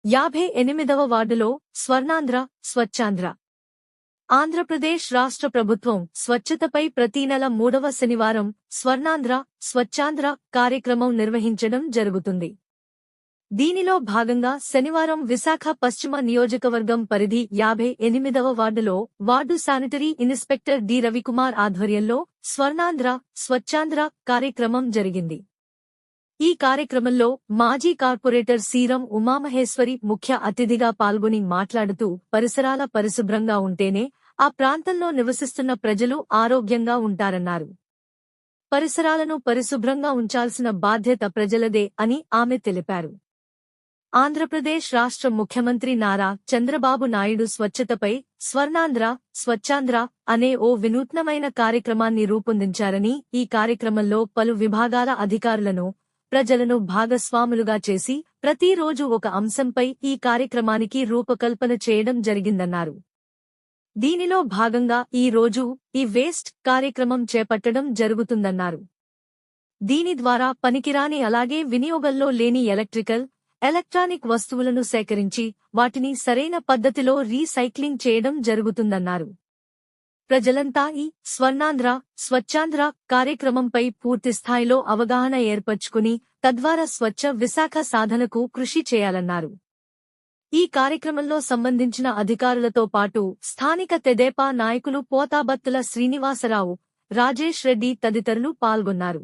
58వ వార్డులో స్వర్ణాంధ్ర, స్వచ్ఛాంధ్ర. ఆంధ్రప్రదేశ్ రాష్ట్ర ప్రభుత్వం స్వచ్ఛతపై ప్రతి నెల 3వ శనివారం స్వర్ణాంధ్ర, స్వచ్ఛాంధ్ర కార్యక్రమం నిర్వహించడం జరుగుతుంది. దీనిలో భాగంగా శనివారం విశాఖ పశ్చిమ నియోజకవర్గం పరిధి 58వ వార్డులో ward sanitary inspector D Ravikumar ఆధ్వర్యంలో స్వర్ణాంధ్ర, స్వచ్ఛాంధ్ర కార్యక్రమం జరిగింది. ఈ కార్యక్రమంలో మాజీ కార్పొరేటర్ సీరం ఉమామహేశ్వరి ముఖ్య అతిథిగా పాల్గొని మాట్లాడుతూ పరిసరాల పరిశుభ్రంగా ఉంటేనే ఆ ప్రాంతంలో నివసిస్తున్న ప్రజలు ఆరోగ్యంగా ఉంటారన్నారు. పరిసరాలను పరిశుభ్రంగా ఉంచాల్సిన బాధ్యత ప్రజలదే అని ఆమె తెలిపారు. ఆంధ్రప్రదేశ్ రాష్ట్ర ముఖ్యమంత్రి నారా చంద్రబాబు నాయుడు స్వచ్ఛతపై స్వర్ణాంధ్ర, స్వచ్ఛాంధ్ర అనే ఓ వినూత్నమైన కార్యక్రమాన్ని రూపొందించారని, ఈ కార్యక్రమంలో పలు విభాగాల అధికారులను, ప్రజలను భాగస్వాములుగా చేసి ప్రతిరోజు ఒక అంశంపై ఈ కార్యక్రమానికి రూపకల్పన చేయడం జరిగిందన్నారు. దీనిలో భాగంగా ఈ రోజు ఈ వేస్ట్ కార్యక్రమం చేపట్టడం జరుగుతుందన్నారు. దీని ద్వారా పనికిరాని అలాగే వినియోగంలో లేని ఎలక్ట్రానిక్ వస్తువులను సేకరించి వాటిని సరైన పద్ధతిలో రీసైక్లింగ్ చేయడం జరుగుతుందన్నారు. ప్రజలంతా ఈ స్వర్ణాంధ్ర, స్వచ్ఛాంధ్ర కార్యక్రమంపై పూర్తిస్థాయిలో అవగాహన ఏర్పరచుకుని తద్వారా స్వచ్ఛ విశాఖ సాధనకు కృషి చేయాలన్నారు. ఈ కార్యక్రమంలో సంబంధించిన అధికారులతో పాటు స్థానిక తెదేపా నాయకులు పోతాబత్తుల శ్రీనివాసరావు, రాజేష్ రెడ్డి తదితరులు పాల్గొన్నారు.